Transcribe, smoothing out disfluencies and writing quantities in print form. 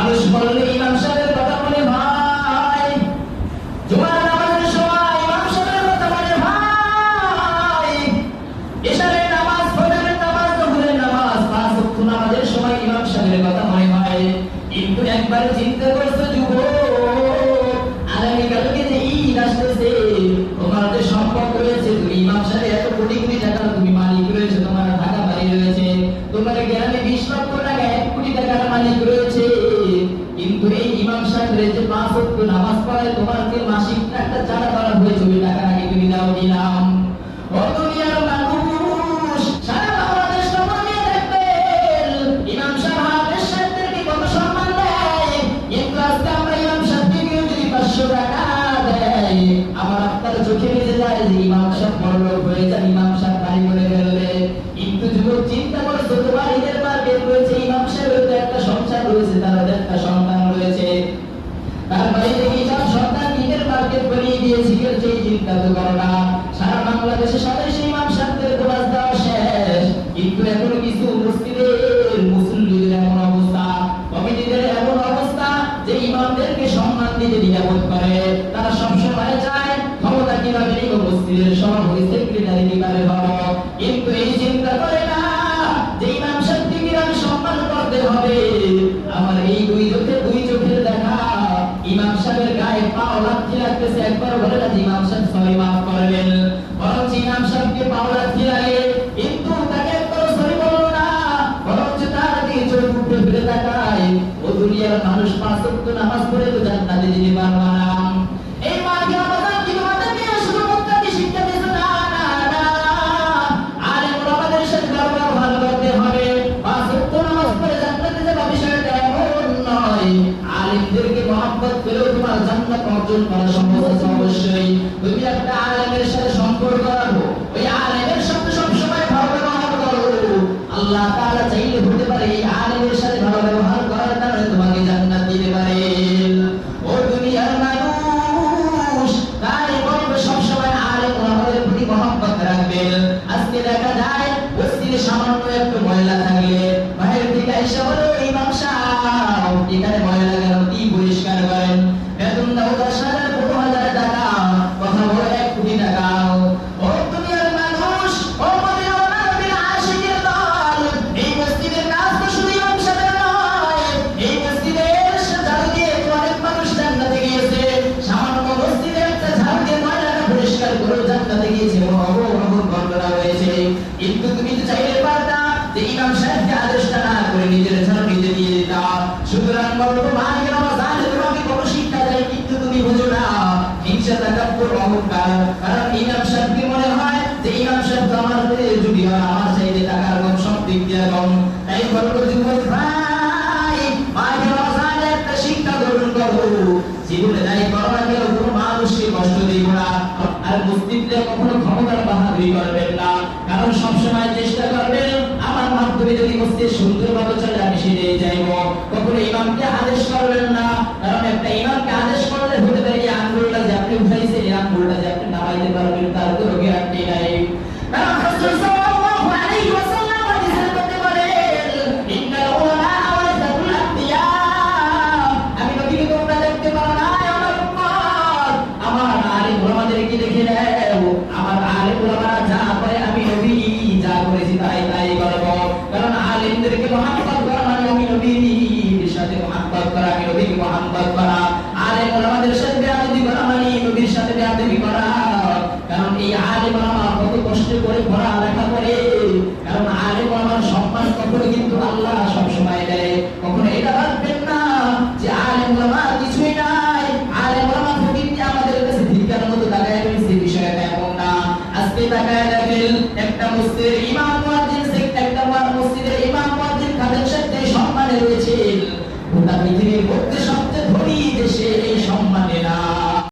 মানুষ বললে ইমাম সাহেবের কথা মনে ভাই, জুমার নামাজের সময় ইমাম সাহেবের কথা মনে ভাই, এশারের নামাজ, ফজরের নামাজ, যোহরের নামাজ, পাঁচ ওয়াক্ত নামাজের সময় ইমাম সাহেবের কথা মনে হয়। কিন্তু একবার চিন্তা করছো যুবক, আগামীকালকে যে ঈদ আসতেছে, তোমার যে সম্পদ রয়েছে, তুমি ইমাম সাহেব এত কোটি কোটি টাকার তুমি মালিক রয়েছে, তোমার ঢাকা বাড়ি রয়েছে, তোমার গ্রামে 20 লক্ষ টাকা 1 কোটি টাকার মালিক রয়েছে, কিন্তু এই ইমাম সাহেবের যে 5 ওয়াক্ত নামাজ পড়ায় তোমার যে মাসিক একটা চাঁদা করা হয়েছে, ওই টাকা আগে তুমি দাও দিলাম। ও দুনিয়ার মানুষ, সারা বাংলাদেশ খবর নিয়ে দেখবেন ইমাম সাহেব হাফেজ সাহেবদেরকে কত সম্মান দেয়, কিন্তু আজকে আমরা ইমাম সাহেবকে যদি 500 টাকা দেয়, আমার আপনার চোখে ভেসে যায় যে ইমাম সাহেব বড়লোক হয়ে যান, ইমাম সাহেব বাড়ি করে ফেলবে। কিন্তু যুবক চিন্তা করে, ছোট বাড়িদের মার্কেট রয়েছে, ইমাম সাহেবের তো একটা সংসার রয়েছে, তার একটা সন্তান রয়েছে, তার বাড়িতে কি সব সন্তান নিজের মার্কেট বানিয়ে দিয়েছে, সেই চিন্তা তো করো না। সারা বাংলাদেশে সবাই সেই ইমাম সাহেবদের গোলাজ দেওয়া শেষ, কিন্তু এখন কিছু মসজিদের মুসল্লিদের এমন অবস্থা, কমিটিদের এমন অবস্থা যে ইমামদেরকে সম্মান দিতে দ্বিধাবোধ করে। তারা সবসময় চায় ক্ষমতা কিভাবে নিব, মসজিদের সভাপতি সেক্রেটারি কিভাবে হবো, কিন্তু এই চিন্তা করে না যে ইমাম সাহেবকে কিভাবে সম্মান করতে হবে। আমার এই দুই চোখের দেখা ইমাম সাহেবের গায়ে পাও লাথি লাগতেছে, একবার বলে না যে ইমাম সাহেব সরি মাফ করবেন, বরং ইমাম সাহেবকে পাও লাথি লাগে, কিন্তু তাকে একবার সরি বললো না, বরং তার দিকে চোখ উঠে ফিরে তাকায়। ও দুনিয়ার মানুষ 5 ওয়াক্ত নামাজ পড়ে তো জান্নাতে যেতে পারবে না। এই মার্গে আমাদের কি তোমাদেরকে শুধু মুক্তি শিক্ষা দিতে না, না না, আলেম ওলামাদের সাথে ব্যবহার ভালো করতে হবে। 5 ওয়াক্ত নামাজ পড়ে জান্নাতে যাওয়া বিষয়টা এমন নয়। আলেমদেরকে মহব্বত করেও তোমার জান্নাত অর্জন করা সম্ভব আছে অবশ্যই। তুমি একটা আলেমের সাথে সম্পর্ক রাখো, ওই আলেমের সাথে সবসময় ভালো ব্যবহার করো। আল্লাহ তাআলা চাইলে হতে পারে এই আলেমের সাথে ভালো ব্যবহার করার কারণে তোমাকে জান্নাত দিতে পারে। ও দুনিয়ার মানুষ, তাই বলবো সবসময় আলেম ওলামাদের প্রতি মহব্বত রাখবেন। আজকে দেখা যায় মসজিদে সামান্য একটু ময়লা থাকলে বাইরে থেকে এসে বলে ইমাম সাহেব এখানে ময়লা কেন, কি পরিষ্কার করেন, বেতন দাও 10,000 15,000 টাকা, কথা বলে 1 কোটি টাকা। ও দুনিয়ার মানুষ, ও মদিনা নবীর আশিকের দল, এই মসজিদের কাজ তো শুধু ইমাম সাহেবের নয়, এই মসজিদের ঝাড়ু দিয়ে অনেক মানুষ জান্নাতে গিয়েছে। সামান্য মসজিদে একটা ঝাড়ু দিয়ে ময়লাটা পরিষ্কার করে জান্নাতে গিয়েছে, অবশ্যই ঘটনা হয়েছে। কিন্তু তুমি তো চাইলে পারতা যে ইমাম সাহেবকে আদেশটা না করে নিজের ঝাড়ু নিজে দিয়ে দিতা। সুতরাং বলবো মালিকের আওয়াজ আলে তোমাকে কোনো শিক্ষা দেয়, কিন্তু তুমি বুঝো না হিংসা তাকাব্বুর অহংকার। কারণ ইমাম সাহেবকে মনে হয় যে ইমাম সাহেব তো আমার যদি আমার চাইতে টাকার কম, সব দিক দিয়ে কম। তাই বলবো যুবক ভাই, মালিকের আওয়াজ আলে একটা শিক্ষা গ্রহণ করো, জীবনে যাই করো না কেন কোনো মানুষকে কষ্ট দিব না। আর মসজিদে কখনো ক্ষমতার বাহাদুরি করবেন না, কারণ সবসময় চেষ্টা করবেন আমার মাধ্যমে যদি মসজিদ সুন্দরভাবে চলে আমি সেটাই চাইব। কখনো ইমামকে আদেশ করবেন না, কারণ একটা ইমামকে আদেশ করলে হতে পারে এই আঙ্গুলটা যে আপনি উঠাইছেন, এই আঙ্গুলটা যে আপনি নামাইতে পারবেন তার কোনো গ্যারান্টি নাই। কারণ রাসূল সাল্লাল্লাহু আলাইহি ওয়াসাল্লাম হাদিসের মধ্যে বলেন ইন্নাল উলামা ওয়ারাসাতুল আমবিয়া, আমি নবীকে তোমরা দেখতে পারো না, আমার উম্মত আমার আলেম ওলামাদেরকে দেখে নাও, আমার আলেম ওলামারা যা করে আমি নবী যা করেছি তাই তাই করব। কারণ আলেমদেরকে মহব্বত করা মানে আমি নবীর সাথে মহব্বত করা, আমি নবীকে মহব্বত করা। আলেম ওলামাদের সাথে বেয়াদবি করা মানে নবীর সাথে বেয়াদবি করা। কারণ এই আলেম ওলামা কত কষ্ট করে পড়ালেখা করে, কারণ আলেম ওলামার সম্মান কখনো কিন্তু আল্লাহ